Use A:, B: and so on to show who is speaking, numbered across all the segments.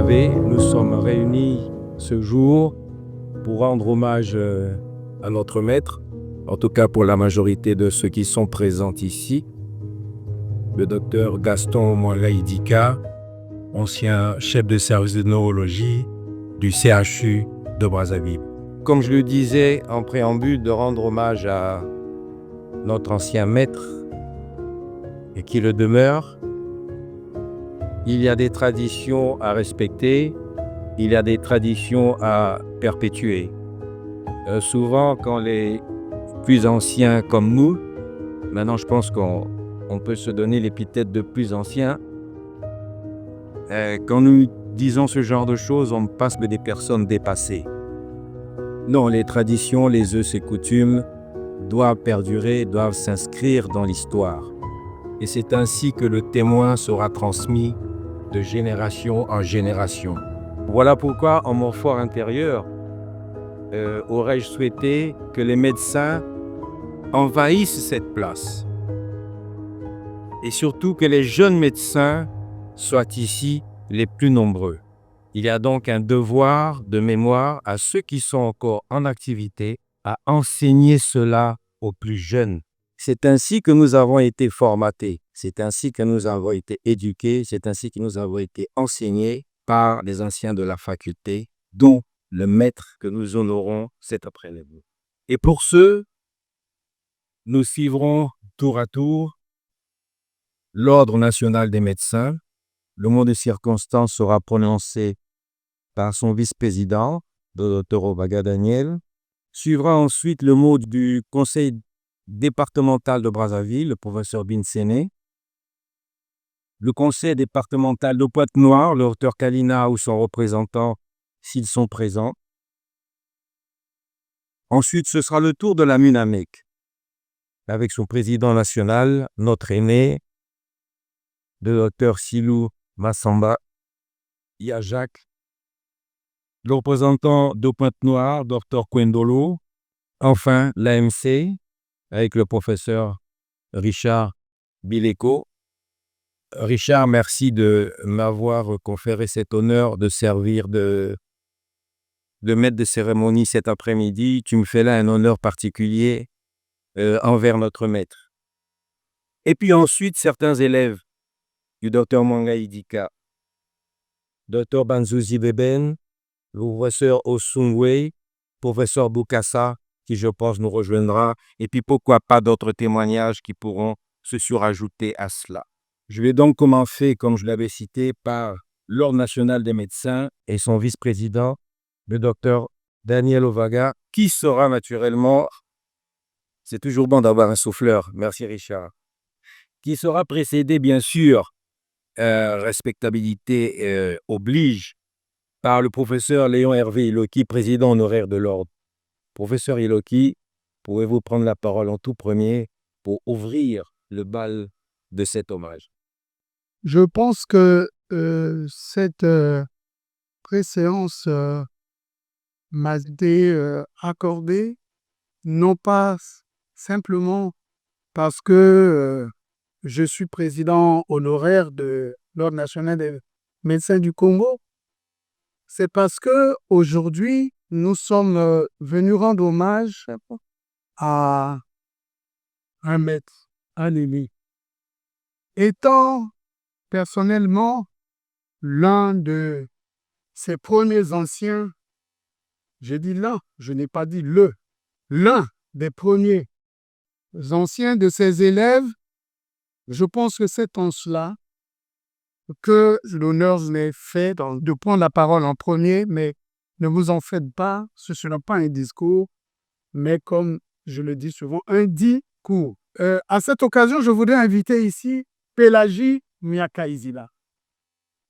A: savez, nous sommes réunis ce jour pour rendre hommage à notre maître, en tout cas pour la majorité de ceux qui sont présents ici, le docteur Gaston Mwangaï-Dika, ancien chef de service de neurologie du CHU de Brazzaville. Comme je le disais en préambule, de rendre hommage à notre ancien maître et qui le demeure. Il y a des traditions à respecter, il y a des traditions à perpétuer. Souvent, quand les plus anciens comme nous, maintenant je pense qu'on peut se donner l'épithète de plus anciens, quand nous disons ce genre de choses, on passe des personnes dépassées. Non, les traditions, les us et coutumes doivent perdurer, doivent s'inscrire dans l'histoire. Et c'est ainsi que le témoin sera transmis de génération en génération. Voilà pourquoi, en mon fort intérieur, aurais-je souhaité que les médecins envahissent cette place. Et surtout que les jeunes médecins soient ici les plus nombreux. Il y a donc un devoir de mémoire à ceux qui sont encore en activité à enseigner cela aux plus jeunes. C'est ainsi que nous avons été formatés, c'est ainsi que nous avons été éduqués, c'est ainsi que nous avons été enseignés par les anciens de la faculté, dont le maître que nous honorons cet après-midi. Et pour ce, nous suivrons tour à tour l'Ordre national des médecins. Le mot de circonstance sera prononcé par son vice-président, le Dr Ovaga Daniel. Suivra ensuite le mot du conseil départemental de Brazzaville, le professeur Binsene. Le conseil départemental de Pointe-Noire, le Dr Kalina ou son représentant, s'ils sont présents. Ensuite, ce sera le tour de la MUNAMEC, avec son président national, notre aîné, le Dr Silou Massamba Yajak, le représentant de Pointe-Noire, Dr Kwendolo, enfin l'AMC, avec le professeur Richard Bileko. Richard, merci de m'avoir conféré cet honneur de servir de maître de cérémonie cet après-midi. Tu me fais là un honneur particulier envers notre maître. Et puis ensuite, certains élèves du docteur Mwangaï-Dika, docteur Banzouzi Beben, le professeur Osungwe, professeur Boukassa, qui je pense nous rejoindra, et puis pourquoi pas d'autres témoignages qui pourront se surajouter à cela. Je vais donc commencer, comme je l'avais cité, par l'Ordre national des médecins et son vice-président, le docteur Daniel Ovaga, qui sera naturellement, c'est toujours bon d'avoir un souffleur, merci Richard, qui sera précédé bien sûr, respectabilité oblige, par le professeur Léon Hervé Iloki, président honoraire de l'Ordre. Professeur Iloki, pouvez-vous prendre la parole en tout premier pour ouvrir le bal de cet hommage?
B: Je pense que cette préséance m'a été accordée, non pas simplement parce que je suis président honoraire de l'Ordre national des médecins du Congo, c'est parce que aujourd'hui nous sommes venus rendre hommage à un maître, un ami. Étant personnellement l'un de ses premiers anciens, j'ai dit l'un, je n'ai pas dit l'un des premiers anciens de ses élèves, je pense que c'est en cela que l'honneur m'est fait de prendre la parole en premier, mais ne vous en faites pas, ce ne sera pas un discours, mais comme je le dis souvent, un discours. À cette occasion, je voudrais inviter ici Pélagie Miakaizila,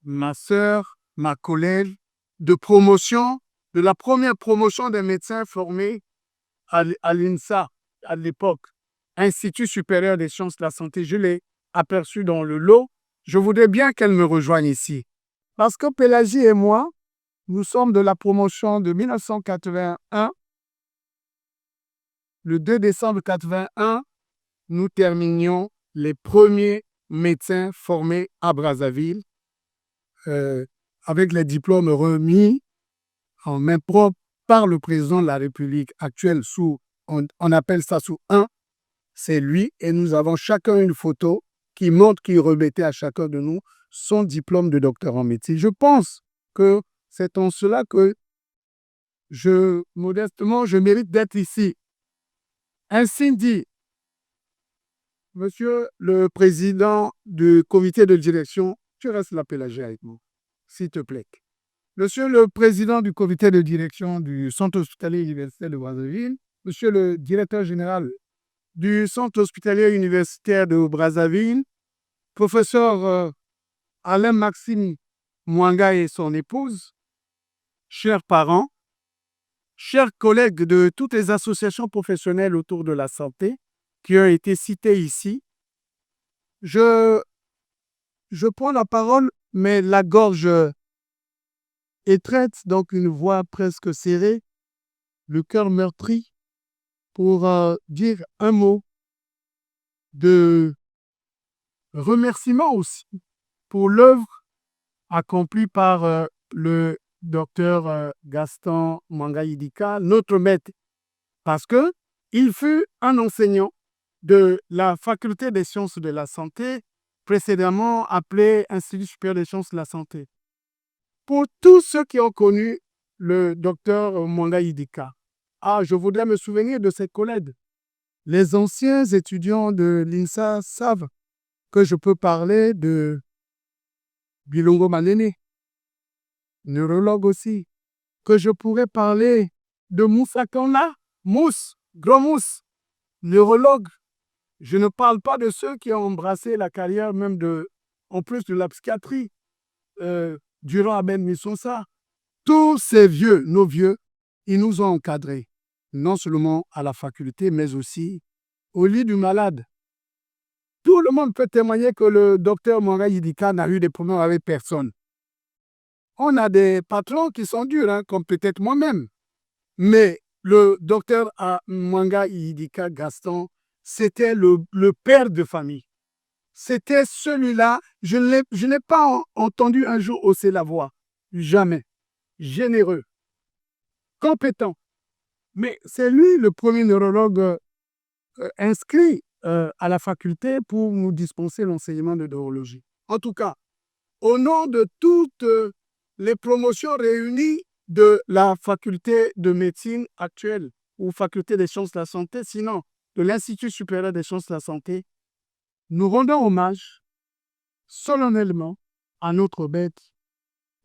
B: ma sœur, ma collègue de promotion, de la première promotion des médecins formés à l'INSA à l'époque, Institut supérieur des sciences de la santé. Je l'ai aperçue dans le lot. Je voudrais bien qu'elle me rejoigne ici. Parce que Pélagie et moi, nous sommes de la promotion de 1981. Le 2 décembre 1981, nous terminions les premiers médecins formés à Brazzaville avec les diplômes remis en main propre par le président de la République actuelle on appelle ça sous 1, c'est lui, et nous avons chacun une photo qui montre qu'il remettait à chacun de nous son diplôme de docteur en médecine. Je pense que c'est en cela que modestement, je mérite d'être ici. Ainsi dit, Monsieur le Président du comité de direction, tu restes la pélagie avec moi, s'il te plaît. Monsieur le Président du comité de direction du Centre hospitalier universitaire de Brazzaville, Monsieur le Directeur général du Centre hospitalier universitaire de Brazzaville, Professeur Alain-Maxime Mwanga et son épouse, chers parents, chers collègues de toutes les associations professionnelles autour de la santé qui ont été citées ici, je prends la parole, mais la gorge étreinte, donc une voix presque serrée, le cœur meurtri, pour dire un mot de remerciement aussi pour l'œuvre accomplie par le docteur Gaston Mwanga Idika, notre maître, parce qu'il fut un enseignant de la faculté des sciences de la santé, précédemment appelée Institut supérieur des sciences de la santé. Pour tous ceux qui ont connu le docteur Mwanga Idika, je voudrais me souvenir de ses collègues. Les anciens étudiants de l'INSA savent que je peux parler de Bilongo Manene, neurologue aussi, que je pourrais parler de Moussa Kona, Gros Mousse, neurologue. Je ne parle pas de ceux qui ont embrassé la carrière même en plus de la psychiatrie, durant Aben Missonsa. Tous ces vieux, nos vieux, ils nous ont encadrés, non seulement à la faculté, mais aussi au lit du malade. Tout le monde peut témoigner que le docteur Mwanga Idika n'a eu des problèmes avec personne. On a des patrons qui sont durs, comme peut-être moi-même. Mais le docteur Mwanga Idika Gaston, c'était le père de famille. C'était celui-là, je n'ai pas entendu un jour hausser la voix. Jamais. Généreux. Compétent. Mais c'est lui le premier neurologue inscrit à la faculté pour nous dispenser l'enseignement de neurologie. En tout cas, au nom de toutes les promotions réunies de la faculté de médecine actuelle ou faculté des sciences de la santé, sinon de l'Institut supérieur des sciences de la santé, nous rendons hommage solennellement à notre bête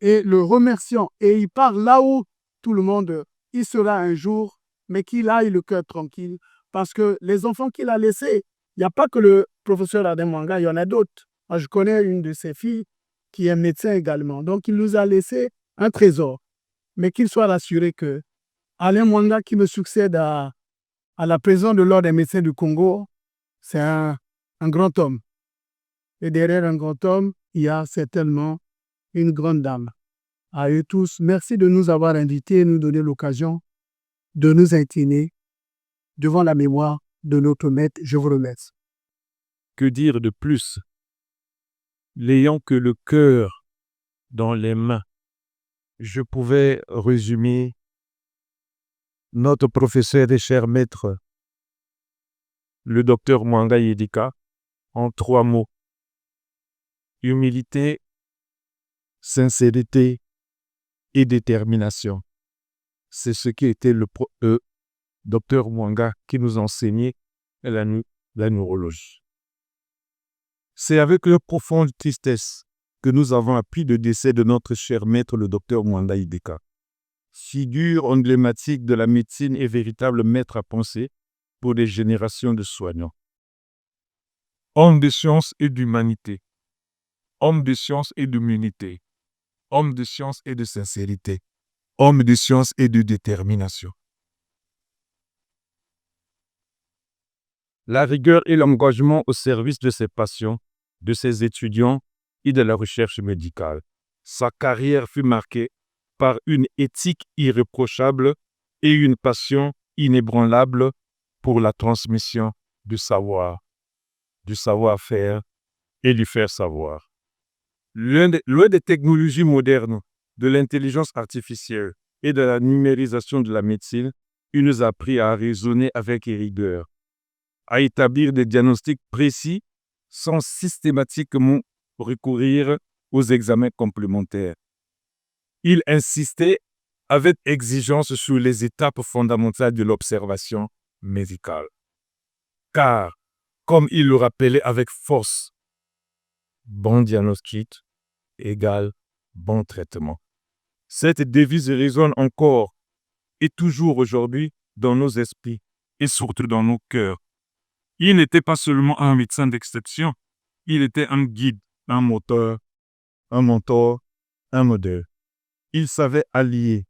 B: et le remercions. Et il part là où tout le monde, il sera un jour, mais qu'il aille le cœur tranquille, parce que les enfants qu'il a laissés, il n'y a pas que le professeur Alain Mwanga, il y en a d'autres. Moi, je connais une de ses filles qui est médecin également. Donc, il nous a laissé un trésor. Mais qu'il soit rassuré que Alain Mwanga, qui me succède à la présidence de l'Ordre des médecins du Congo, c'est un grand homme. Et derrière un grand homme, il y a certainement une grande dame. À eux tous, merci de nous avoir invités et nous donner l'occasion de nous incliner devant la mémoire de notre maître. Je vous remercie.
A: Que dire de plus? N'ayant que le cœur dans les mains, je pouvais résumer notre professeur et cher maître, le docteur Mwanga Idika, en 3 mots. Humilité, sincérité et détermination. C'est ce qui était le docteur Mwanga qui nous enseignait la neurologie. C'est avec une profonde tristesse que nous avons appris le décès de notre cher maître, le docteur Mwanga Idika. Figure emblématique de la médecine et véritable maître à penser pour des générations de soignants. Homme de science et d'humanité. Homme de science et d'humanité. Homme de science et de sincérité. Homme de science et de détermination. La rigueur et l'engagement au service de ses patients, de ses étudiants et de la recherche médicale. Sa carrière fut marquée par une éthique irréprochable et une passion inébranlable pour la transmission du savoir, du savoir-faire et du faire savoir. L'une des technologies modernes de l'intelligence artificielle et de la numérisation de la médecine, il nous a appris à raisonner avec rigueur, à établir des diagnostics précis sans systématiquement recourir aux examens complémentaires. Il insistait avec exigence sur les étapes fondamentales de l'observation médicale. Car, comme il le rappelait avec force, bon diagnostic égale bon traitement. Cette devise résonne encore et toujours aujourd'hui dans nos esprits et surtout dans nos cœurs. Il n'était pas seulement un médecin d'exception, il était un guide, un moteur, un mentor, un modèle. Il savait allier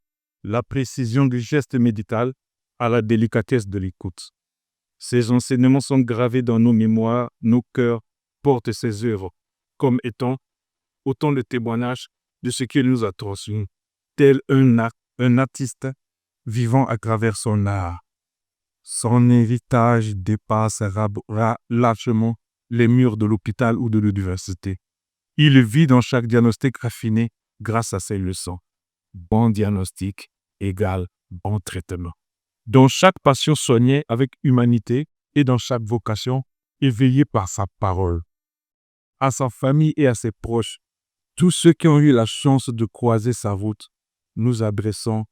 A: la précision du geste médical à la délicatesse de l'écoute. Ses enseignements sont gravés dans nos mémoires, nos cœurs portent ses œuvres comme étant autant de témoignages de ce qu'il nous a transmis, tel un artiste vivant à travers son art. Son héritage dépassera largement les murs de l'hôpital ou de l'université. Il vit dans chaque diagnostic raffiné grâce à ses leçons. Bon diagnostic égale bon traitement. Dans chaque patient soigné avec humanité et dans chaque vocation éveillée par sa parole. À sa famille et à ses proches, tous ceux qui ont eu la chance de croiser sa route, nous adressons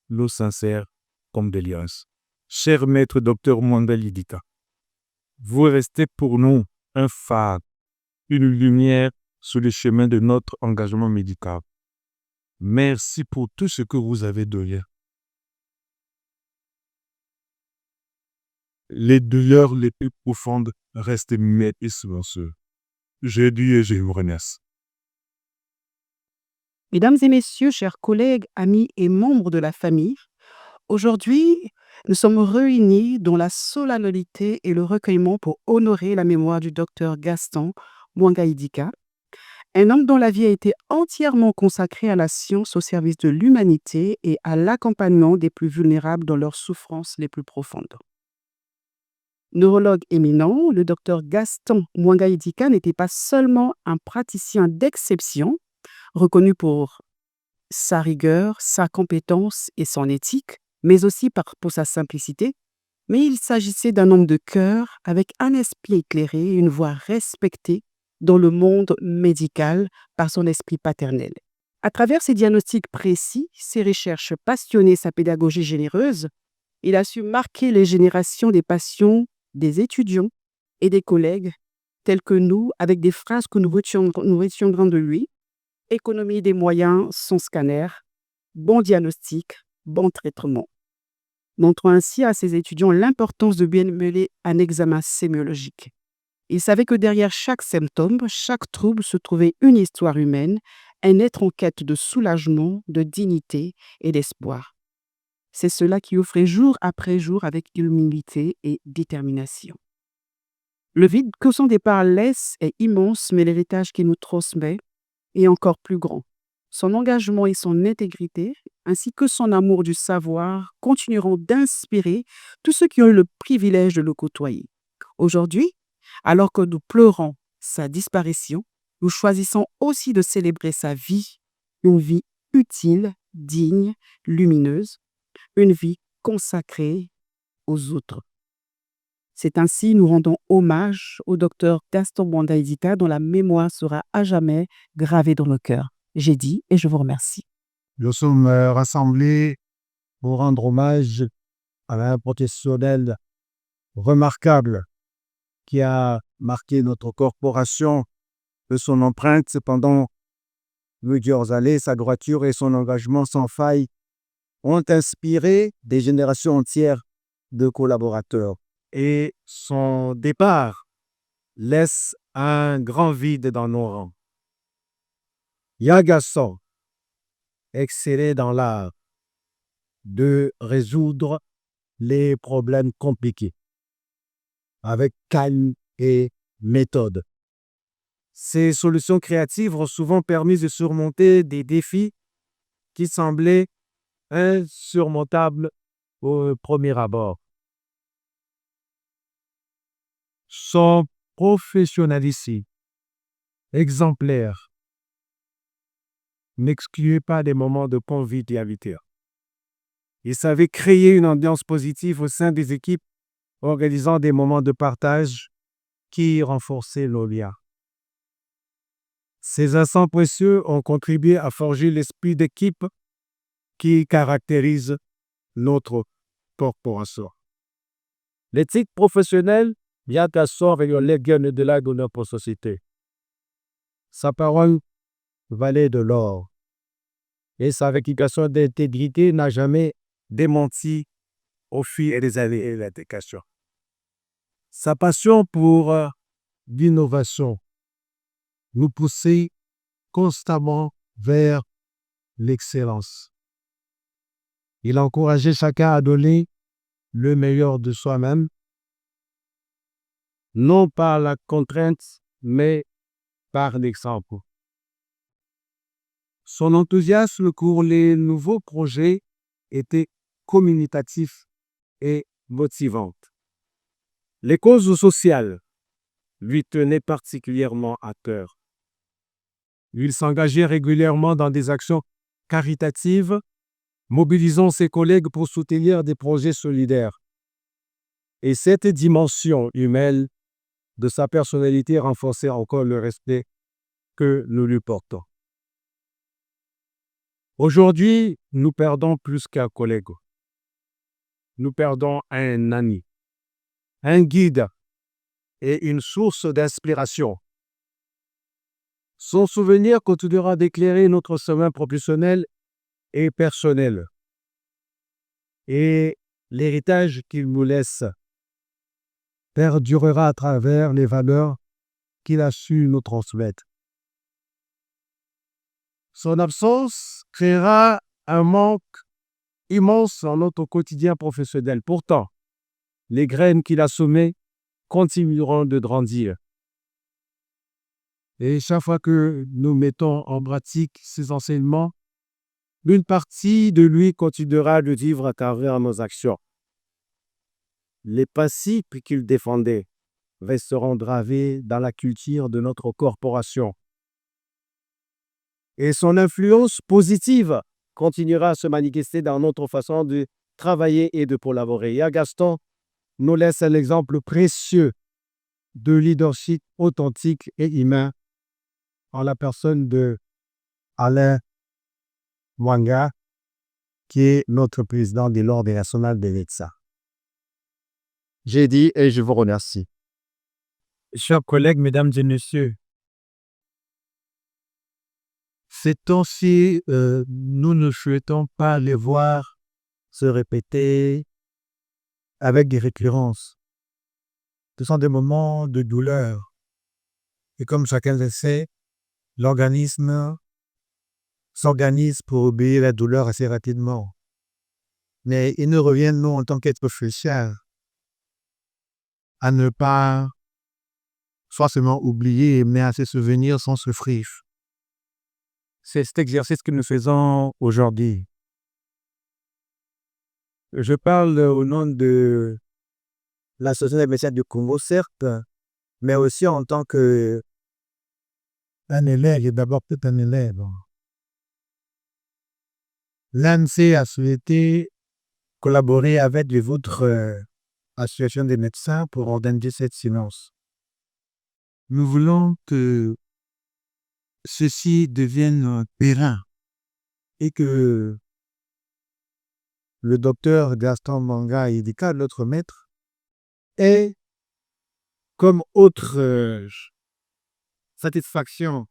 A: nos sincères condoléances. Cher maître docteur Mwanga Lidika, vous restez pour nous un phare, une lumière sur le chemin de notre engagement médical. Merci pour tout ce que vous avez donné. Les douleurs les plus profondes restent muettes et silencieuses. Je dis et je vous remercie.
C: Mesdames et messieurs, chers collègues, amis et membres de la famille, aujourd'hui, nous sommes réunis dans la solennité et le recueillement pour honorer la mémoire du docteur Gaston Mwanga Idika, un homme dont la vie a été entièrement consacrée à la science au service de l'humanité et à l'accompagnement des plus vulnérables dans leurs souffrances les plus profondes. Neurologue éminent, le docteur Gaston Mwanga Idika n'était pas seulement un praticien d'exception, reconnu pour sa rigueur, sa compétence et son éthique, mais aussi pour sa simplicité. Mais il s'agissait d'un homme de cœur avec un esprit éclairé et une voix respectée dans le monde médical par son esprit paternel. À travers ses diagnostics précis, ses recherches passionnées, sa pédagogie généreuse, il a su marquer les générations des patients, des étudiants et des collègues tels que nous, avec des phrases que nous retiendrons de lui. Économie des moyens sans scanner, bon diagnostic, bon traitement. Montrant ainsi à ses étudiants l'importance de bien mener un examen sémiologique. Il savait que derrière chaque symptôme, chaque trouble se trouvait une histoire humaine, un être en quête de soulagement, de dignité et d'espoir. C'est cela qui offrait jour après jour avec humilité et détermination. Le vide que son départ laisse est immense, mais l'héritage qu'il nous transmet est encore plus grand. Son engagement et son intégrité, ainsi que son amour du savoir, continueront d'inspirer tous ceux qui ont eu le privilège de le côtoyer. Aujourd'hui, alors que nous pleurons sa disparition, nous choisissons aussi de célébrer sa vie, une vie utile, digne, lumineuse, une vie consacrée aux autres. C'est ainsi nous rendons hommage au docteur Gaston Mwanga Idika dont la mémoire sera à jamais gravée dans nos cœurs. J'ai dit et je vous remercie.
B: Nous sommes rassemblés pour rendre hommage à un professionnel remarquable qui a marqué notre corporation de son empreinte pendant plusieurs années. Sa droiture et son engagement sans faille ont inspiré des générations entières de collaborateurs. Et son départ laisse un grand vide dans nos rangs. Gaston excellait dans l'art de résoudre les problèmes compliqués avec calme et méthode. Ces solutions créatives ont souvent permis de surmonter des défis qui semblaient insurmontables au premier abord. Son professionnalisme exemplaire
D: n'excluait pas des moments de convivialité. Il savait créer une ambiance positive au sein des équipes, organisant des moments de partage qui renforçaient nos liens. Ces instants précieux ont contribué à forger l'esprit d'équipe qui caractérise notre corporation. L'éthique professionnelle vient à son avec le legs de la de notre société. Sa parole valait de l'or et sa réputation d'intégrité n'a jamais démenti au fil des années et l'éducation. Sa passion pour l'innovation nous poussait constamment vers l'excellence. Il encourageait chacun à donner le meilleur de soi-même, non par la contrainte, mais par l'exemple. Son enthousiasme pour les nouveaux projets était communicatif et motivant. Les causes sociales lui tenaient particulièrement à cœur. Il s'engageait régulièrement dans des actions caritatives, mobilisant ses collègues pour soutenir des projets solidaires. Et cette dimension humaine de sa personnalité renforçait encore le respect que nous lui portons. Aujourd'hui, nous perdons plus qu'un collègue. Nous perdons un ami, un guide et une source d'inspiration. Son souvenir continuera d'éclairer notre chemin professionnel et personnel. Et l'héritage qu'il nous laisse perdurera à travers les valeurs qu'il a su nous transmettre. Son absence créera un manque immense dans notre quotidien professionnel. Pourtant, les graines qu'il a semées continueront de grandir. Et chaque fois que nous mettons en pratique ces enseignements, une partie de lui continuera de vivre à travers nos actions. Les principes qu'il défendait resteront gravés dans la culture de notre corporation. Et son influence positive continuera à se manifester dans notre façon de travailler et de collaborer. Et Gaston nous laisse un exemple précieux de leadership authentique et humain en la personne de Alain Mwanga, qui est notre président de l'Ordre national des médecins. J'ai dit et je vous remercie.
A: Chers collègues, mesdames et messieurs,
D: Ces temps-ci, nous ne souhaitons pas les voir se répéter avec des récurrences. Ce sont des moments de douleur. Et comme chacun le sait, l'organisme s'organise pour obéir à la douleur assez rapidement. Mais il nous revient, nous, en tant qu'être social, à ne pas forcément oublier, mais à se souvenir sans souffrir. C'est cet exercice que nous faisons aujourd'hui. Je parle au nom de l'Association des médecins du Congo, certes, mais aussi en tant qu'un élève, et d'abord peut-être un élève. L'ANSI a souhaité collaborer avec les autres associations des médecins pour organiser cette séance. Nous voulons que ceci devienne périn et que le docteur Gaston Mwanga Idika, notre maître, ait comme autre satisfaction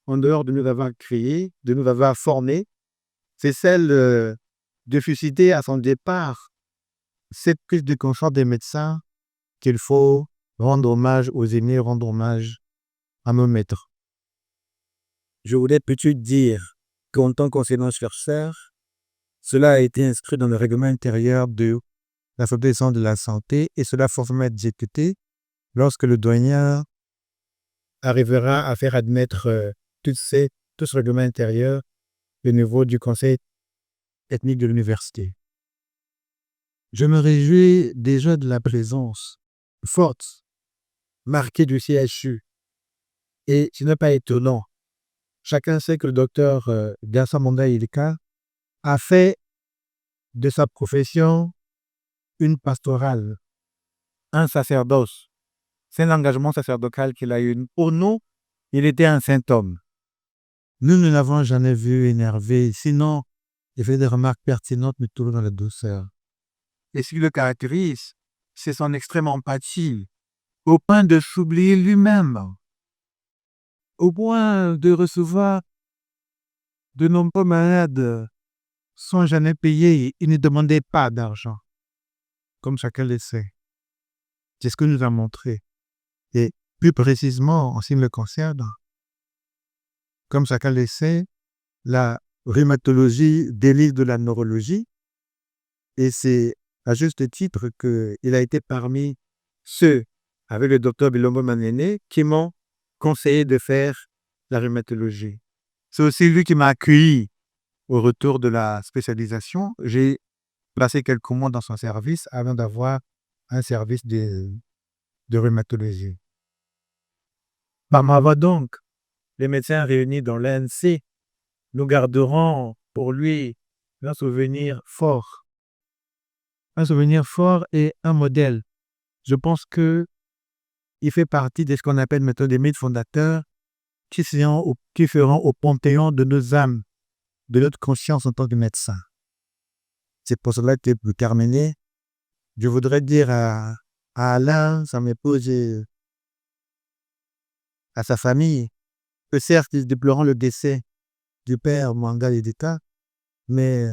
D: en dehors de nous avoir créé, de nous avoir formés, c'est celle de susciter à son départ cette prise de conscience des médecins qu'il faut rendre hommage aux aînés, rendre hommage à nos maîtres. Je voulais plutôt dire qu'en tant qu'enseignant-chercheur, cela a été inscrit dans le règlement intérieur de la Fédération de la santé et cela forcément être exécuté lorsque le doyen arrivera à faire admettre tout ce règlement intérieur au niveau du conseil technique de l'université. Je me réjouis déjà de la présence forte, marquée du CHU. Et ce n'est pas étonnant, Chacun sait que le docteur Gaston Mongai Ilika a fait de sa profession une pastorale, un sacerdoce. C'est un engagement sacerdotal qu'il a eu. Pour nous, il était un saint homme. Nous ne l'avons jamais vu énervé, sinon il fait des remarques pertinentes, mais toujours dans la douceur. Et ce qui le caractérise, c'est son extrême empathie, au point de s'oublier lui-même, au point de recevoir de nombreux malades sans jamais payer. Il ne demandait pas d'argent, comme chacun le sait. C'est ce que nous a montré. Et plus précisément, en ce qui me concerne, comme chacun le sait, la rhumatologie dérive de la neurologie, et c'est à juste titre qu'il a été parmi ceux, avec le docteur Bilombo Manene, qui m'ont conseillé de faire la rhumatologie. C'est aussi lui qui m'a accueilli au retour de la spécialisation. J'ai passé quelques mois dans son service avant d'avoir un service de rhumatologie. Par ma voix donc, les médecins réunis dans l'ANC, nous garderons pour lui un souvenir fort. Un souvenir fort et un modèle. Je pense qu'il fait partie de ce qu'on appelle maintenant des mythes fondateurs qui feront au panthéon de nos âmes, de notre conscience en tant que médecin. C'est pour cela que pour terminer, je voudrais dire à Alain, sa épouse et à sa famille, que certes, ils déploreront le décès du père Mwanga Ilika, mais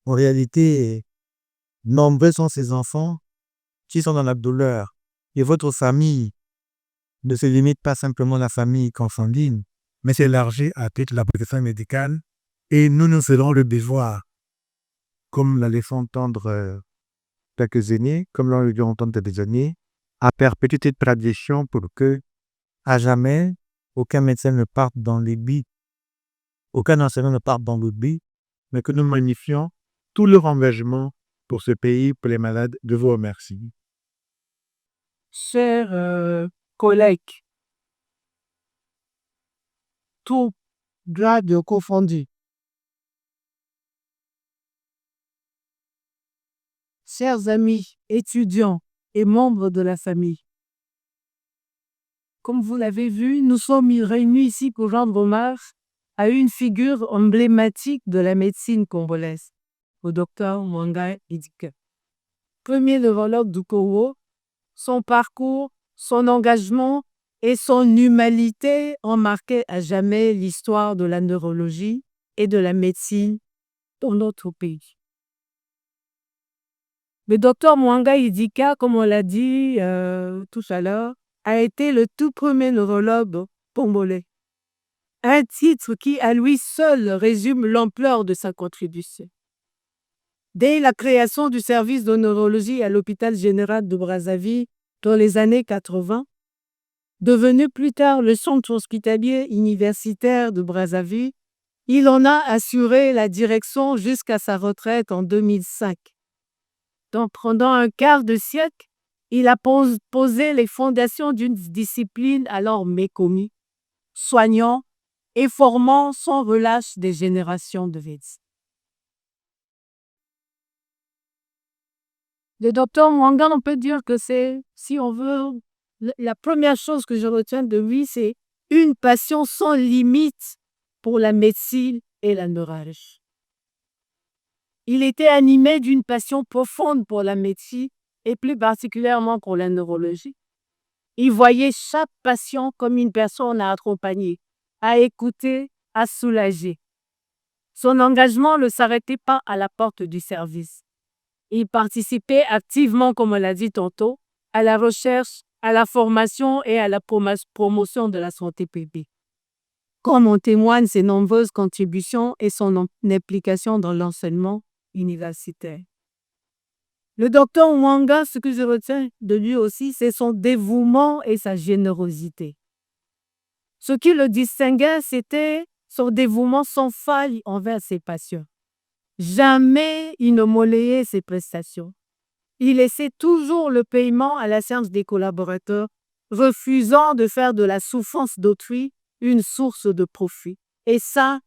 D: en réalité, nombreux sont ces enfants qui sont dans la douleur. Et votre famille ne se limite pas simplement à la famille consanguine, mais s'élargit à toute la profession médicale. Et nous ferons le devoir, comme l'a laissé entendre quelques années, comme l'ont dû entendre des années, à perpétuer cette tradition pour que, à jamais, aucun médecin ne parte dans l'oubli, aucun enseignant ne parte dans l'oubli, mais que nous magnifions tout leur engagement pour ce pays, pour les malades. Je vous remercie.
C: Chers collègues, tout grade confondu, chers amis, étudiants et membres de la famille, comme vous l'avez vu, nous sommes réunis ici pour rendre hommage à une figure emblématique de la médecine congolaise, au docteur Mwanga Ilika. Premier neurologue du Congo, son parcours, son engagement et son humanité ont marqué à jamais l'histoire de la neurologie et de la médecine dans notre pays. Le docteur Mwanga Ilika, comme on l'a dit tout à l'heure, a été le tout premier neurologue congolais. Un titre qui, à lui seul, résume l'ampleur de sa contribution. Dès la création du service de neurologie à l'hôpital général de Brazzaville dans les années 80, devenu plus tard le centre hospitalier universitaire de Brazzaville, il en a assuré la direction jusqu'à sa retraite en 2005. Donc, pendant un quart de siècle, il a posé les fondations d'une discipline alors méconnue, soignant et formant sans relâche des générations de médecins. Le docteur Mwanga, on peut dire que c'est, si on veut, la première chose que je retiens de lui, c'est une passion sans limite pour la médecine et la neurologie. Il était animé d'une passion profonde pour la médecine et plus particulièrement pour la neurologie. Il voyait chaque patient comme une personne à accompagner, à écouter, à soulager. Son engagement ne s'arrêtait pas à la porte du service. Il participait activement, comme on l'a dit tantôt, à la recherche, à la formation et à la promotion de la santé publique. Comme en témoignent ses nombreuses contributions et son implication dans l'enseignement universitaire. Le docteur Mwanga, ce que je retiens de lui aussi, c'est son dévouement et sa générosité. Ce qui le distinguait, c'était son dévouement sans faille envers ses patients. Jamais il ne monnayait ses prestations. Il laissait toujours le paiement à la charge des collaborateurs, refusant de faire de la souffrance d'autrui une source de profit.
E: Et ça,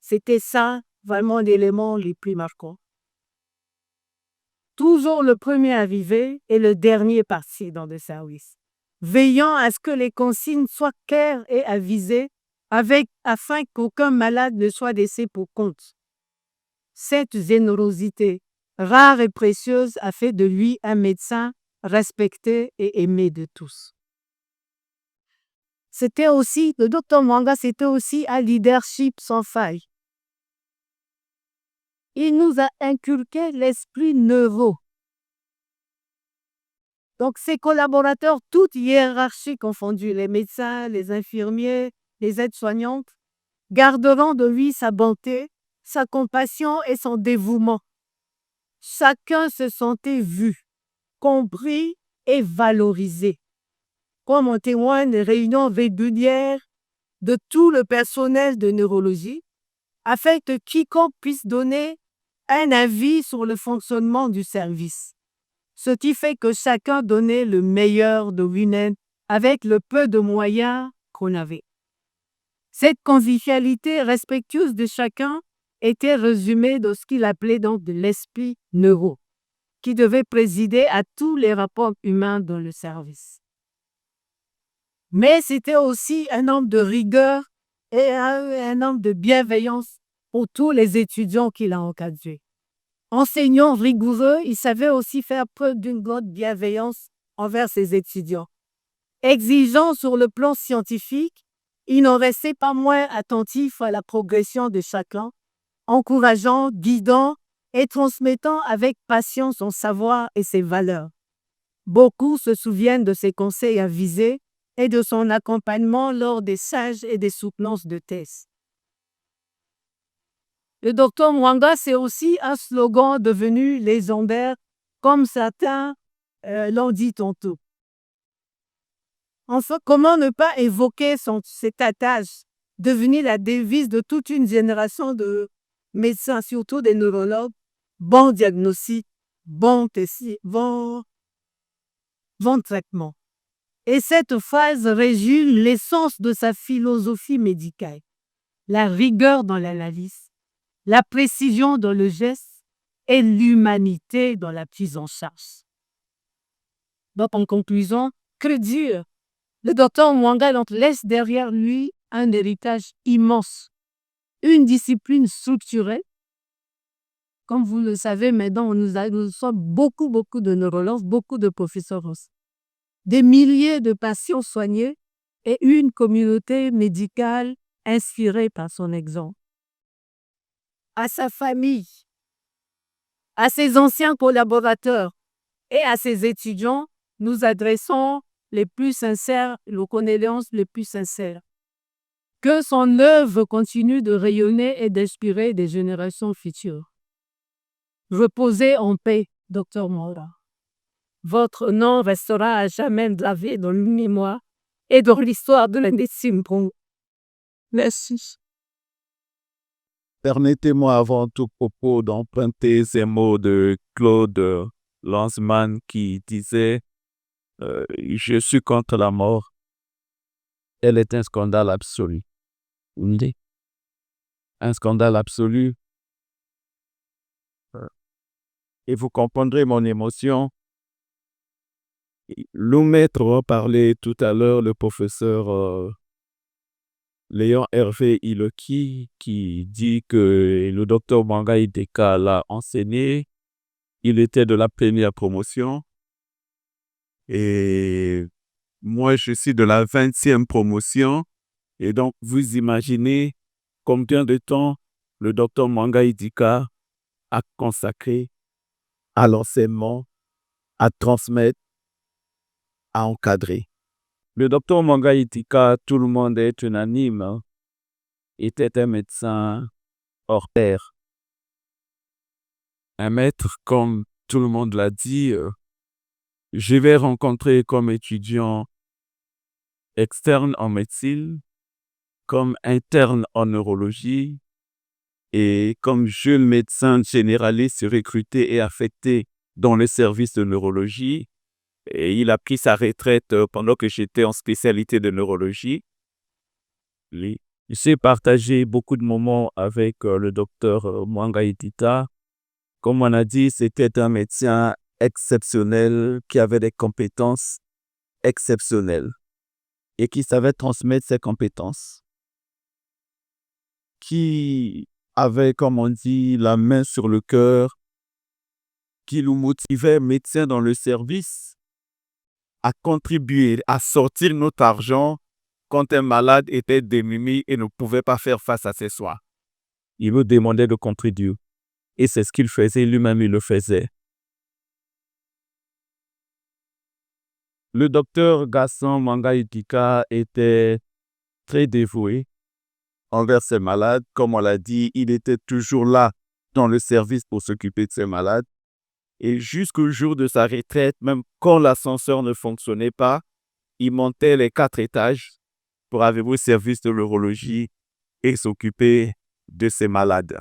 E: c'était ça vraiment l'élément le plus marquant. Toujours le premier arrivé et le dernier parti dans le service, veillant à ce que les consignes soient claires et avisées afin qu'aucun malade ne soit laissé pour compte. Cette générosité, rare et précieuse, a fait de lui un médecin respecté et aimé de tous. Le docteur Mwanga, c'était aussi un leadership sans faille. Il nous a inculqué l'esprit neuro. Donc, ses collaborateurs, toutes hiérarchies confondues, les médecins, les infirmiers, les aides-soignantes, garderont de lui sa bonté, sa compassion et son dévouement. Chacun se sentait vu, compris et valorisé. Comme en témoignent les réunions régulières de tout le personnel de neurologie, afin que quiconque puisse donner un avis sur le fonctionnement du service. Ce qui fait que chacun donnait le meilleur de lui-même avec le peu de moyens qu'on avait. Cette convivialité respectueuse de chacun était résumée dans ce qu'il appelait donc de l'esprit neuro, qui devait présider à tous les rapports humains dans le service. Mais c'était aussi un homme de rigueur et un homme de bienveillance pour tous les étudiants qu'il a encadrés. Enseignant rigoureux, il savait aussi faire preuve d'une grande bienveillance envers ses étudiants. Exigeant sur le plan scientifique, il n'en restait pas moins attentif à la progression de chacun, encourageant, guidant et transmettant avec passion son savoir et ses valeurs. Beaucoup se souviennent de ses conseils avisés et de son accompagnement lors des stages et des soutenances de thèse. Le docteur Mwanga, c'est aussi un slogan devenu légendaire, comme certains l'ont dit tantôt. Enfin, comment ne pas évoquer cet adage devenu la devise de toute une génération de médecins, surtout des neurologues: bon diagnostic, bon traitement. Et cette phrase résume l'essence de sa philosophie médicale: la rigueur dans l'analyse, la précision dans le geste et l'humanité dans la prise en charge. Donc, en conclusion, que dire? Le docteur Mwanga laisse derrière lui un héritage immense, une discipline structurée. Comme vous le savez, maintenant, nous sommes beaucoup de neurologues, beaucoup de professeurs aussi. Des milliers de patients soignés et une communauté médicale inspirée par son exemple. À sa famille, à ses anciens collaborateurs et à ses étudiants, nous adressons les plus sincères, nos condoléances les plus sincères. Que son œuvre continue de rayonner et d'inspirer des générations futures. Reposez en paix, Dr Mwanga. Votre nom restera à jamais gravé dans le mémoire et dans l'histoire de la médecine. Merci.
A: Permettez-moi avant tout propos d'emprunter ces mots de Claude Lanzmann qui disait je suis contre la mort. Elle est un scandale absolu. Un scandale absolu. Et vous comprendrez mon émotion. Le maître parlait tout à l'heure, le professeur Léon Hervé Iloki, qui dit que le docteur Mwanga Ideka l'a enseigné. Il était de la première promotion. Et moi, je suis de la 20e promotion. Et donc, vous imaginez combien de temps le docteur Mwanga Ideka a consacré à l'enseignement, à transmettre, à encadrer. Le docteur Mwanga Ideka, tout le monde est unanime, était un médecin hors pair. Un maître, comme tout le monde l'a dit, je vais rencontrer comme étudiant externe en médecine, comme interne en neurologie et comme jeune médecin généraliste recruté et affecté dans le service de neurologie. Et il a pris sa retraite pendant que j'étais en spécialité de neurologie. J'ai partagé beaucoup de moments avec le docteur Mwanga Itita. Comme on a dit, c'était un médecin exceptionnel qui avait des compétences exceptionnelles et qui savait transmettre ses compétences, qui avait, comme on dit, la main sur le cœur, qui nous motivait, médecins dans le service, à contribuer, à sortir notre argent quand un malade était démuni et ne pouvait pas faire face à ses soins. Il nous demandait de contribuer. Et c'est ce qu'il faisait, lui-même il le faisait. Le docteur Gaston Mwanga Itita était très dévoué envers ses malades. Comme on l'a dit, il était toujours là dans le service pour s'occuper de ses malades. Et jusqu'au jour de sa retraite, même quand l'ascenseur ne fonctionnait pas, il montait les 4 étages pour arriver au service de l'urologie et s'occuper de ses malades.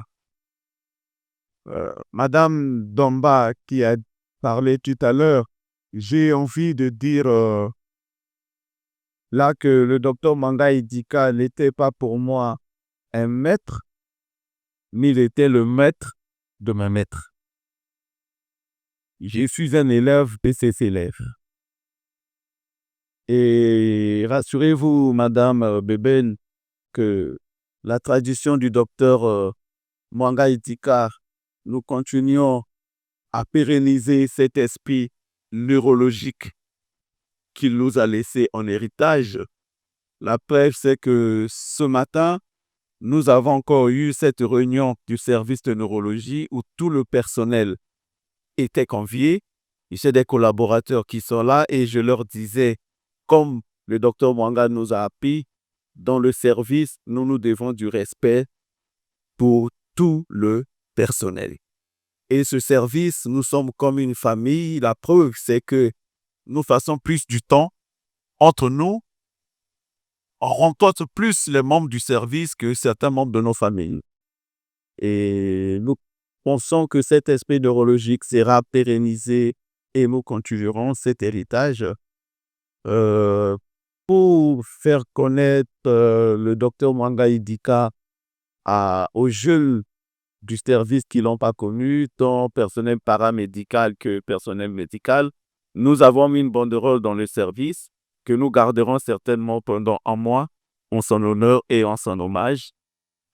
A: Madame Domba qui a parlé tout à l'heure, j'ai envie de dire là que le docteur Mwanga Itita n'était pas pour moi un maître, mais il était le maître de mes maîtres. Je suis un élève de ses élèves. Et rassurez-vous, Madame Beben, que la tradition du docteur Mwanga Itita, nous continuons à pérenniser cet esprit neurologique qu'il nous a laissé en héritage. La preuve, c'est que ce matin, nous avons encore eu cette réunion du service de neurologie où tout le personnel était convié. J'ai des collaborateurs qui sont là et je leur disais, comme le docteur Mwanga nous a appris, dans le service, nous devons du respect pour tout le personnel. Et ce service, nous sommes comme une famille. La preuve, c'est que nous faisons plus du temps entre nous. On rencontre plus les membres du service que certains membres de nos familles. Et nous pensons que cet esprit neurologique sera pérennisé et nous continuerons cet héritage pour faire connaître le docteur Mwanga Itita aux jeunes du service qui ne l'ont pas connu, tant personnel paramédical que personnel médical. Nous avons mis une banderole dans le service que nous garderons certainement pendant un mois en son honneur et en son hommage.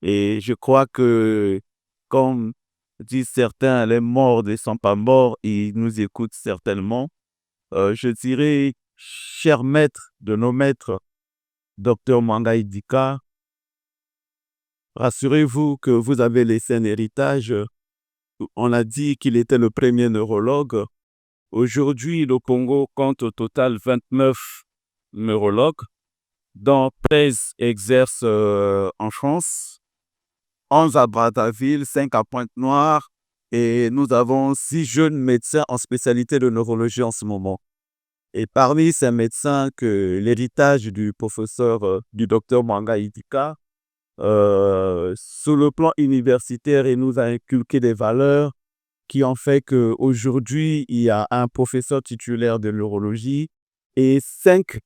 A: Et je crois que, comme disent certains, les morts ne sont pas morts, ils nous écoutent certainement. Je dirais, cher maître de nos maîtres, docteur Mwanga Itita, rassurez-vous que vous avez laissé un héritage. On a dit qu'il était le premier neurologue. Aujourd'hui, le Congo compte au total 29 neurologues, dont 13 exercent en France, 11 à Brazzaville, 5 à Pointe-Noire, et nous avons 6 jeunes médecins en spécialité de neurologie en ce moment. Et parmi ces médecins, que l'héritage du professeur, du docteur Mwanga Itita, sur le plan universitaire, il nous a inculqué des valeurs qui ont fait qu'aujourd'hui, il y a un professeur titulaire de neurologie et 5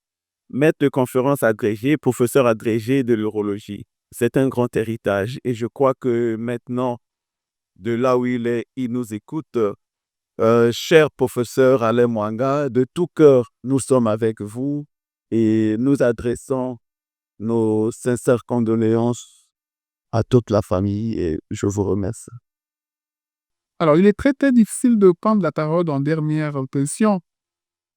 A: maîtres de conférences agrégés, professeurs agrégés de neurologie. C'est un grand héritage et je crois que maintenant, de là où il est, il nous écoute. Cher professeur Alain Mwanga, de tout cœur, nous sommes avec vous et nous adressons nos sincères condoléances à toute la famille et je vous remercie.
B: Alors, il est très, très difficile de prendre la parole en dernière position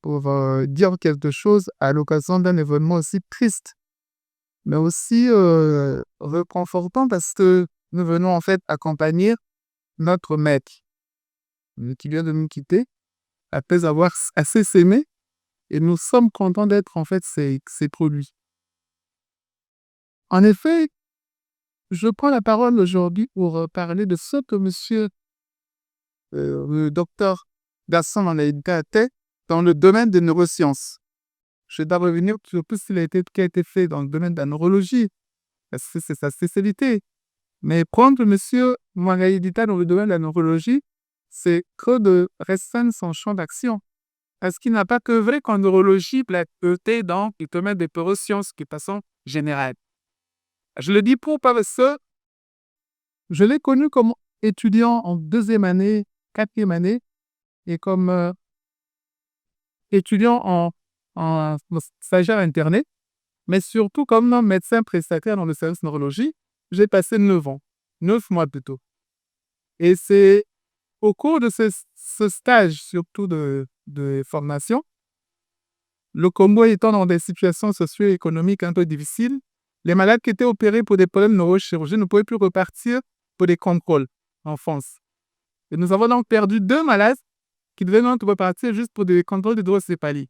B: pour dire quelque chose à l'occasion d'un événement aussi triste, mais aussi réconfortant parce que nous venons en fait accompagner notre maître qui vient de nous quitter après avoir assez s'aimé et nous sommes contents d'être en fait ses produits. En effet, je prends la parole aujourd'hui pour parler de ce que monsieur le docteur Gaston Mwanga Itita a fait dans le domaine des neurosciences. Je vais d'abord revenir sur tout ce qui a été fait dans le domaine de la neurologie, parce que c'est sa spécialité. Mais prendre monsieur Mwanga Itita dans le domaine de la neurologie, c'est que de restreindre son champ d'action. Parce qu'il n'a pas que vrai qu'en neurologie, il a été dans le domaine des neurosciences, qui est de façon générale. Je le dis parce que je l'ai connu comme étudiant en 2e année, 4e année et comme étudiant en stagiaire interné, mais surtout comme un médecin prestataire dans le service neurologie. J'ai passé 9 ans, 9 mois plutôt. Et c'est au cours de ce stage, surtout de formation, le Congo étant dans des situations socio-économiques un peu difficiles, les malades qui étaient opérés pour des problèmes neurochirurgicaux ne pouvaient plus repartir pour des contrôles en France. Et nous avons donc perdu 2 malades qui devaient donc repartir juste pour des contrôles d'hydrocéphalie.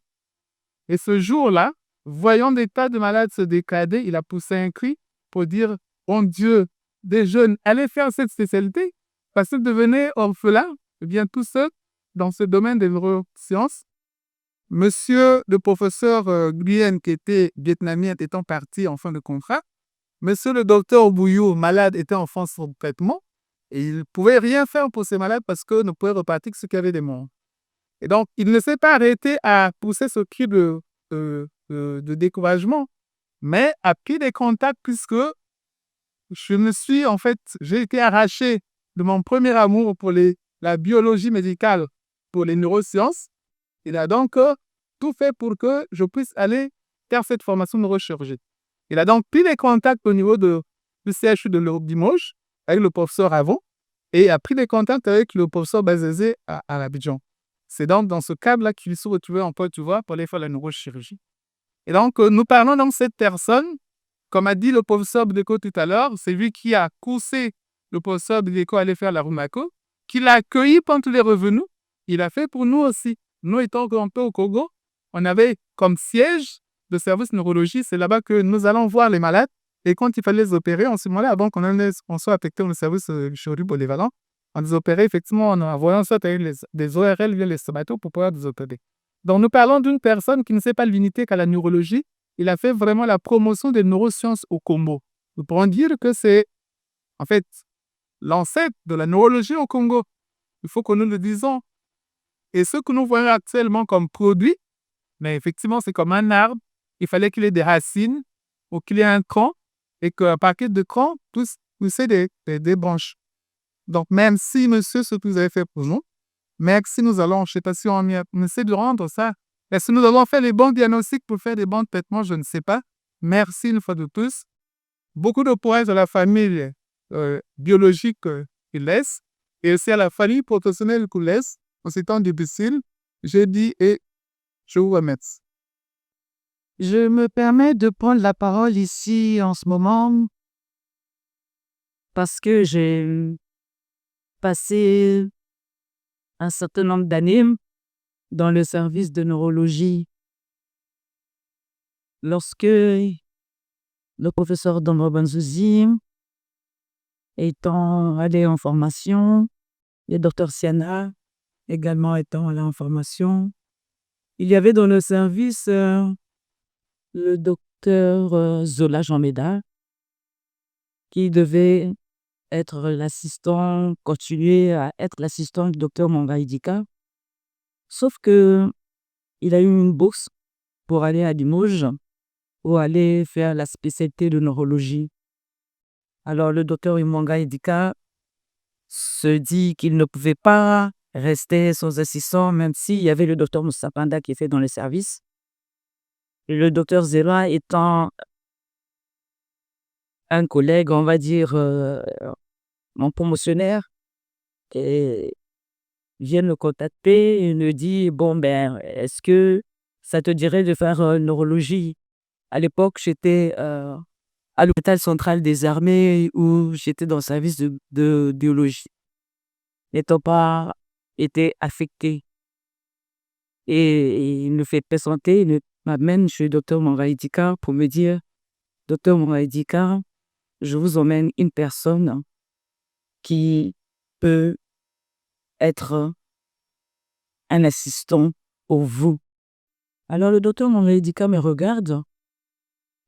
B: Et ce jour-là, voyant des tas de malades se dégrader, il a poussé un cri pour dire « Mon Dieu, des jeunes, allez faire cette spécialité parce qu'ils devenaient orphelins, bien tout seuls dans ce domaine des neurosciences. » Monsieur le professeur Nguyen, qui était vietnamien, étant parti en fin de contrat, monsieur le docteur Bouillou, malade, était en France de traitement, et il ne pouvait rien faire pour ces malades parce qu'on ne pouvait repartir que ceux qui avaient des morts. Et donc, il ne s'est pas arrêté à pousser ce cri de découragement, mais a pris des contacts puisque j'ai été arraché de mon premier amour pour la biologie médicale, pour les neurosciences. Il a donc tout fait pour que je puisse aller faire cette formation de neurochirurgie. Il a donc pris les contacts au niveau du CHU de Limoges avec le professeur Avon et a pris les contacts avec le professeur Bazézé à Abidjan. C'est donc dans ce cadre-là qu'il se retrouvait en Côte d'Ivoire pour aller faire la neurochirurgie. Et donc, nous parlons donc de cette personne, comme a dit le professeur Bdeko tout à l'heure, c'est lui qui a poussé le professeur Bdeko à aller faire la Rumako, qui l'a accueilli quand il est revenu. Il a fait pour nous aussi. Nous étant un peu au Congo, on avait comme siège de service neurologie, c'est là-bas que nous allons voir les malades. Et quand il fallait les opérer, en ce moment-là, avant qu'on soit affecté dans le service chirurgie polyvalent, on les opérait effectivement en envoyant soit des ORL via les stomatos pour pouvoir les opérer. Donc nous parlons d'une personne qui ne s'est pas limitée qu'à la neurologie. Il a fait vraiment la promotion des neurosciences au Congo. Nous pourrons dire que c'est en fait l'ancêtre de la neurologie au Congo. Il faut que nous le disions. Et ce que nous voyons actuellement comme produit, mais effectivement, c'est comme un arbre. Il fallait qu'il ait des racines ou qu'il ait un tronc et qu'un paquet de troncs puisse pousser des branches. Donc, même si, monsieur, ce que vous avez fait pour nous, merci, nous allons, je ne sais pas si on essaie de rendre ça. Est-ce que nous allons faire les bons diagnostics pour faire des bons traitements? Je ne sais pas. Merci une fois de plus. Beaucoup de courage à la famille biologique qu'il laisse et aussi à la famille professionnelle qu'il laisse en ces temps difficiles. Je dis et je vous remercie.
C: Je me permets de prendre la parole ici en ce moment parce que j'ai passé un certain nombre d'années dans le service de neurologie. Lorsque le professeur Domro Banzouzi étant allé en formation, le docteur Siana également étant allé en formation, il y avait dans le service le docteur Zola Jean-Médard qui devait être l'assistant, continuer à être l'assistant du docteur Mongaïdika. Sauf que il a eu une bourse pour aller à Limoges, pour aller faire la spécialité de neurologie. Alors le docteur Mongaïdika se dit qu'il ne pouvait pas rester sans assistant, même s'il y avait le docteur Moussa Panda qui était dans le service. Et le docteur Zera étant un collègue, on va dire, mon promotionnaire, et vient le contacter et me dit « Bon, ben, est-ce que ça te dirait de faire neurologie ?» À l'époque, j'étais à l'hôpital central des armées où j'étais dans le service de biologie, n'étant pas été affecté. Et il me fait présenter, il m'amène chez le docteur Mongaïdika pour me dire « Docteur Mongaïdika, je vous emmène une personne qui peut être un assistant pour vous. » Alors le docteur Mongaïdika me regarde,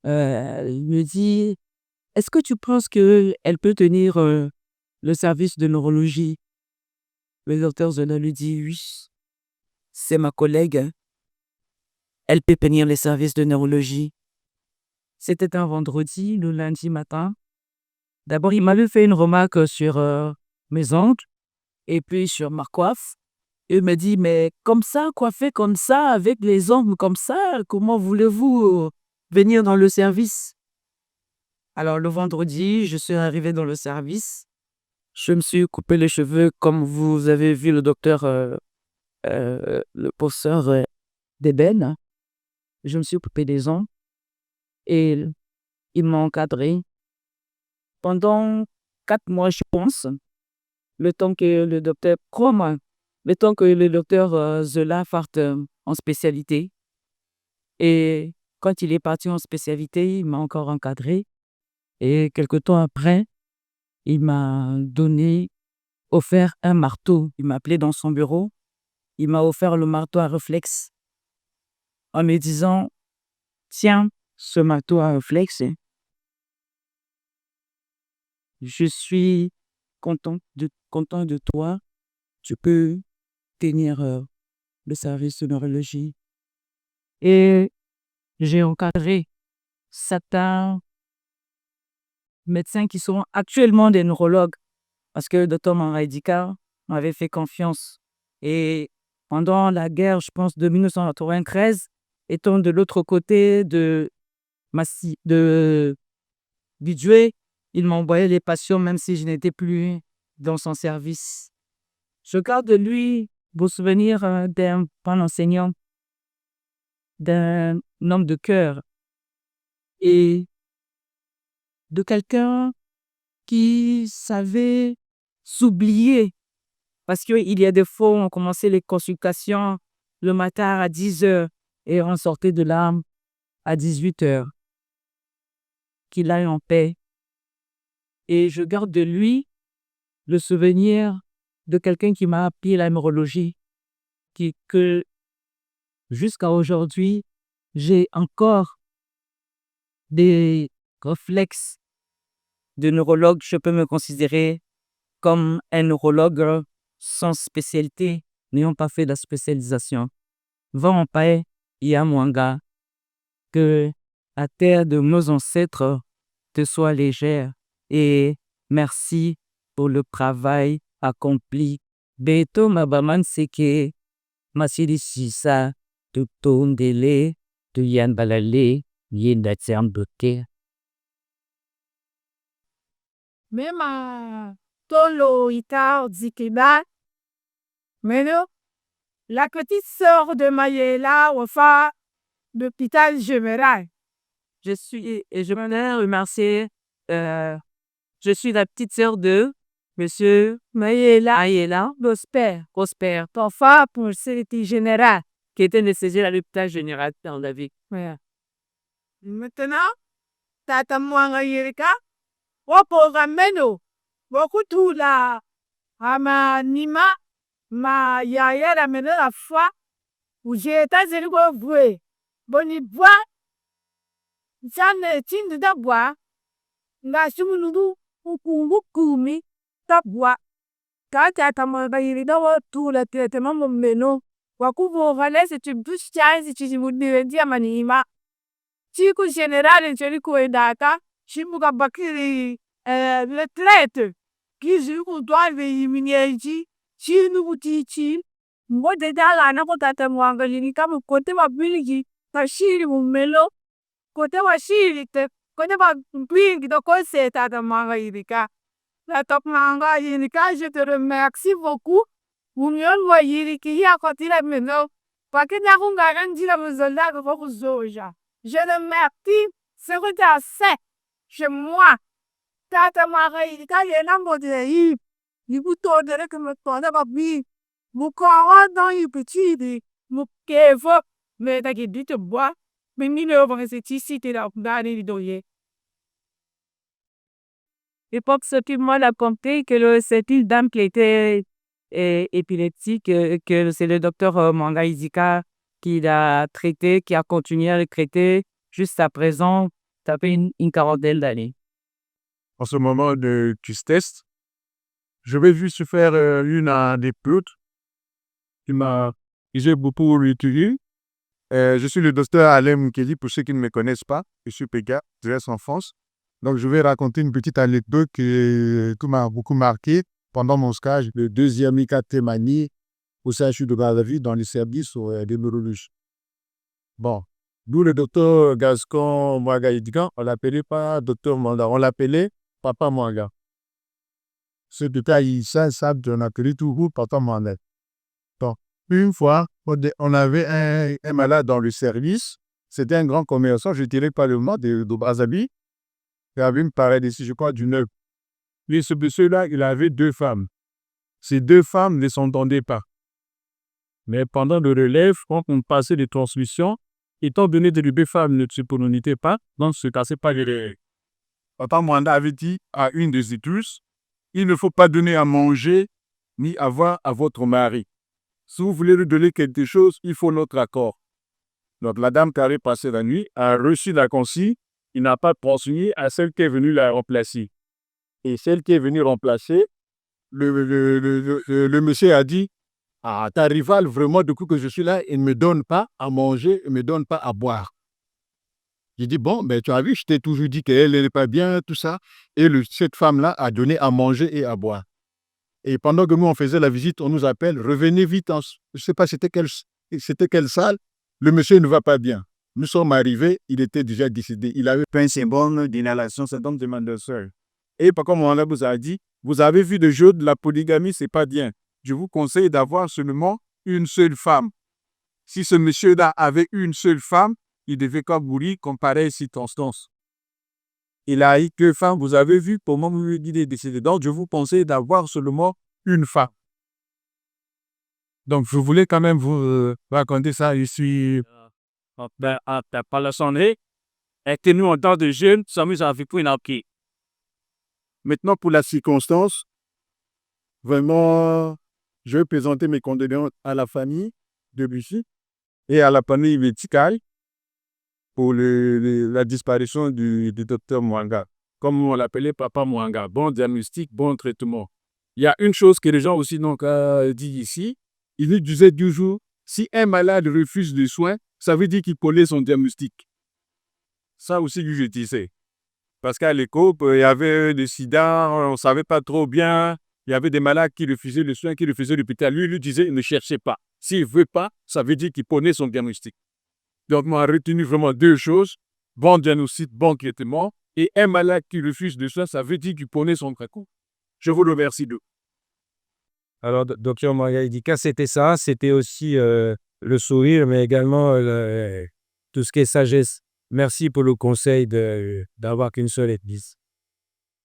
C: il me dit « Est-ce que tu penses qu'elle peut tenir le service de neurologie ?» Le docteur Zola lui dit « Oui, c'est ma collègue. Elle peut tenir les services de neurologie. » C'était un vendredi, le lundi matin. D'abord, il m'avait fait une remarque sur mes ongles et puis sur ma coiffe. Il me dit, mais comme ça, coiffé comme ça, avec les ongles comme ça, comment voulez-vous venir dans le service? Alors, le vendredi, je suis arrivé dans le service. Je me suis coupé les cheveux comme vous avez vu le docteur, le professeur d'ébène. Je me suis coupé les ongles et il m'a encadré pendant 4 mois, je pense, le temps que le docteur, crois-moi, le temps que le docteur Zola parte en spécialité. Et quand il est parti en spécialité, il m'a encore encadré. Et quelque temps après, il m'a offert un marteau. Il m'a appelé dans son bureau. Il m'a offert le marteau à réflexe en me disant, tiens, ce marteau à réflexe, je suis content de toi. Tu peux tenir le service de neurologie. Et j'ai encadré certains médecins qui sont actuellement des neurologues parce que le docteur Mangaïdika m'avait fait confiance. Et pendant la guerre, je pense, de 1993, étant de l'autre côté de Bidjoué, il m'envoyait les patients même si je n'étais plus dans son service. Je garde de lui beau souvenir d'un bon enseignant, d'un homme de cœur et de quelqu'un qui savait s'oublier. Parce qu'il y a des fois où on commençait les consultations le matin à 10h et on sortait de là à 18h. Qu'il aille en paix. Et je garde de lui le souvenir de quelqu'un qui m'a appris la neurologie, que jusqu'à aujourd'hui, j'ai encore des réflexes de neurologue. Je peux me considérer comme un neurologue sans spécialité, n'ayant pas fait la spécialisation. Va en paix, Yamwanga, que la terre de nos ancêtres te soit légère et merci pour le travail accompli. Beto mabaman seke, masiri sisa, tu tondele, tu yan balale, yin da tiam dote.
E: Mema tolo ita zikeba. Meno, la petite sœur de Mayela Wafa d'hôpital général.
C: Je voudrais remercier, je suis la petite sœur de Monsieur Mayela Prosper,
E: Tofa pour le service général.
C: qui était nécessaire à l'hôpital général dans la vie.
E: Ouais. Maintenant, tata mwanga yirika, wapo gameno, wakutu la ama nima, ma yaya la mena la foi, où j'ai été zéro voué. Boni bois, j'en tinde da bois, nga sumunudu, ukumi, da bois. Tata mwanga yirika, watu la tete mambo meno, wakubo vale se tu bouche chance, tu dis dia manima. Chico generale Jericho e data, Shimuga Bakiri, le traite, qui joue doit éliminer, si nous dit, moi de dala, n'a pas tata ni comme côté ma bilgi, ta chiri ou melo, côté wa chiri, côté ma bilgi de conseil tata mwanga yirika. La top manga yirika, je te remercie beaucoup. Vous mieux moi yiriki, a quand il a meno, pas que n'a pas dit la mozolda que vous zoja. Je le remercie, c'est assez chez moi. Tata Marie, quand il y a un mot de il vous tournerait que me tourne à vie. Mon corps dans une petite, mon kevo, mais t'as dit te bois, mais mille euros c'est ici, t'es là, dans les doyers. Et pour ce qui m'a raconté que cette dame qui était épileptique, que c'est le docteur Mangaïdika qui l'a traité, qui a continué à le traiter jusqu'à présent, ça fait une quarantaine d'années.
F: En ce moment de tristesse, je vais juste faire une anecdote qui j'ai beaucoup retenu. Je suis le docteur Alain Moukeli, pour ceux qui ne me connaissent pas. Je suis PK, je reste en France. Donc, je vais raconter une petite anecdote qui m'a beaucoup marqué pendant mon stage de deuxième IKT Mani au CHU de Brazzaville dans les services de neurologie. Bon, d'où le docteur Gaston Mouanga Idigan, on l'appelait pas docteur Manda, on l'appelait Papa Mouanga. Ce détail, ils savent, on appelait toujours Papa Mouanga. Bon, une fois, on avait un malade dans le service. C'était un grand commerçant, je dirais pas le nom, de Brazzaville. Il avait une pareille ici, je crois, du 9. Lui, ce monsieur-là, il avait 2 femmes. Ces 2 femmes ne s'entendaient pas. Mais pendant le relève, quand on passait les transmissions, étant donné que les 2 femmes ne se prononcent pas, donc ne se cassaient pas les règles. Papa Mwanda avait dit à une des études, il ne faut pas donner à manger ni à boire à votre mari. Si vous voulez lui donner quelque chose, il faut notre accord. Donc la dame qui avait passé la nuit a reçu la consigne, il n'a pas transmis à celle qui est venue la remplacer. Et celle qui est venue remplacer, le monsieur a dit, ah, ta rivale, vraiment, du coup que je suis là, il ne me donne pas à manger, il ne me donne pas à boire. J'ai dit, bon, ben, tu as vu, je t'ai toujours dit qu'elle n'est pas bien, tout ça. Et cette femme-là a donné à manger et à boire. Et pendant que nous, on faisait la visite, on nous appelle, revenez vite. Je ne sais pas c'était quelle salle. Le monsieur ne va pas bien. Nous sommes arrivés, il était déjà décédé. Il avait un symbole d'inhalation, c'est donc demandeur. Et par contre, on vous a dit, vous avez vu le jeu de la polygamie, c'est pas bien. Je vous conseille d'avoir seulement une seule femme. Si ce monsieur-là avait une seule femme, il devait pas mourir comme pareille circonstance. Il a eu 2 femmes, vous avez vu, pour moi, vous lui dites est décédé. Donc, je vous conseille d'avoir seulement une femme. Donc, je voulais quand même vous raconter ça. Je suis... par la sonnerie, et que nous, en tant que jeunes, sommes avec pour une enquête. Maintenant, pour la circonstance, vraiment, je vais présenter mes condoléances à la famille de Bussy et à la famille médicale pour la disparition du docteur Mwanga. Comme on l'appelait Papa Mwanga. Bon diagnostic, bon traitement. Il y a une chose que les gens aussi n'ont qu'à dire ici. Il nous disait toujours, si un malade refuse des soins, ça veut dire qu'il connaît son diagnostic. Ça aussi, je disais. Parce qu'à l'école, il y avait des sida, on ne savait pas trop bien. Il y avait des malades qui refusaient le soin, qui refusaient l'hôpital. Lui, il disait, ne cherchez pas. S'il ne veut pas, ça veut dire qu'il connaît son diagnostic. Donc, on a retenu vraiment 2 choses. Bon diagnostic, bon traitement. Et un malade qui refuse le soin, ça veut dire qu'il connaît son traitement. Je vous remercie d'eux.
A: Alors, docteur Mwanga Idigan, c'était ça. C'était aussi le sourire, mais également tout ce qui est sagesse. Merci pour le conseil d'avoir qu'une seule église.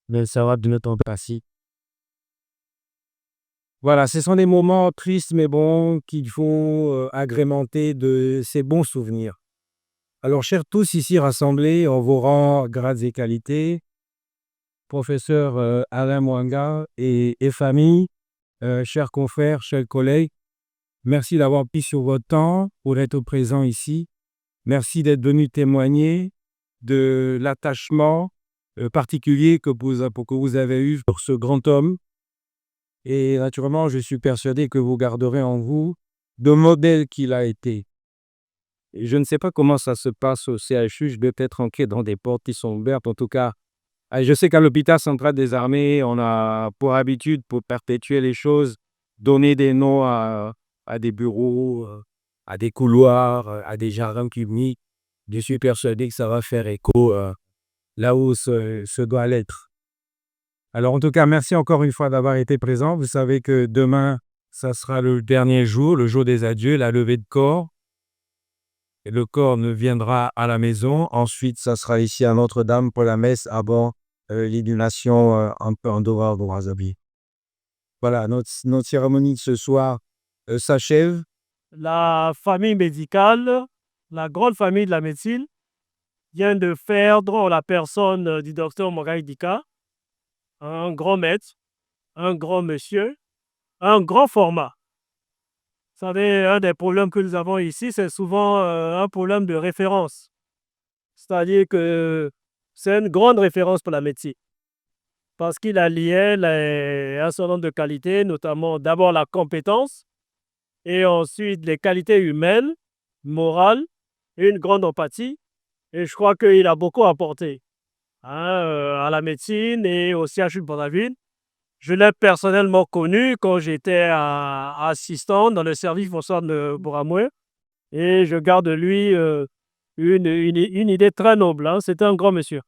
A: Mais ça va de notre empathie. Voilà, ce sont des moments tristes, mais bons, qu'il faut agrémenter de ces bons souvenirs. Alors, chers tous ici rassemblés, on vous rend grâce et qualité. Professeur Alain Mwanga et famille, chers confrères, chers collègues, merci d'avoir pris sur votre temps pour être présent ici. Merci d'être venu témoigner de l'attachement particulier que vous avez eu pour ce grand homme. Et naturellement, je suis persuadé que vous garderez en vous le modèle qu'il a été. Et je ne sais pas comment ça se passe au CHU, je dois être entré dans des portes qui sont ouvertes. En tout cas, je sais qu'à l'hôpital central des armées, on a pour habitude, pour perpétuer les choses, donner des noms à des bureaux, à des couloirs, à des jardins publics. Je suis persuadé que ça va faire écho là où ce doit l'être. Alors en tout cas, merci encore une fois d'avoir été présent. Vous savez que demain, ça sera le dernier jour, le jour des adieux, la levée de corps. Et le corps ne viendra à la maison. Ensuite, ça sera ici à Notre-Dame pour la messe avant l'inhumation un peu en dehors de Brazzaville. Voilà, notre cérémonie de ce soir s'achève.
G: La famille médicale, la grande famille de la médecine, vient de perdre la personne du docteur Mwanga Idigan, un grand maître, un grand monsieur, un grand format. Vous savez, un des problèmes que nous avons ici, c'est souvent un problème de référence. C'est-à-dire que c'est une grande référence pour la médecine. Parce qu'il alliait un certain nombre de qualités, notamment d'abord la compétence, et ensuite les qualités humaines, morales, une grande empathie et je crois qu'il a beaucoup apporté à la médecine et au CHU de Brazzaville. Je l'ai personnellement connu quand j'étais assistant dans le service foncier de Boramoué et je garde de lui une idée très noble. C'était un grand monsieur.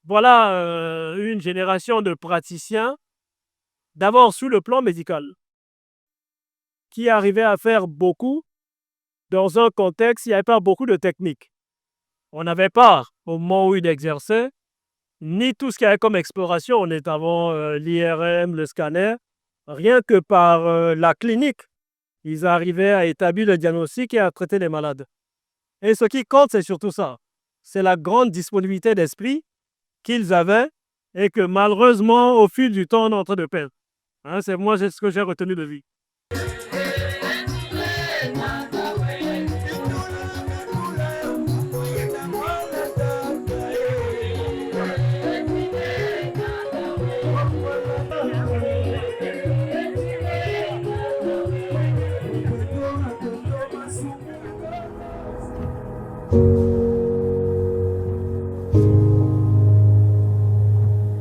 G: Voilà une génération de praticiens, d'abord sous le plan médical, qui arrivaient à faire beaucoup dans un contexte où il n'y avait pas beaucoup de techniques. On n'avait pas, au moment où il exerçait, ni tout ce qu'il y avait comme exploration, notamment l'IRM, le scanner, rien que par la clinique, ils arrivaient à établir le diagnostic et à traiter les malades. Et ce qui compte, c'est surtout ça. C'est la grande disponibilité d'esprit qu'ils avaient et que malheureusement, au fil du temps, on est en train de perdre. C'est ce que j'ai retenu de lui.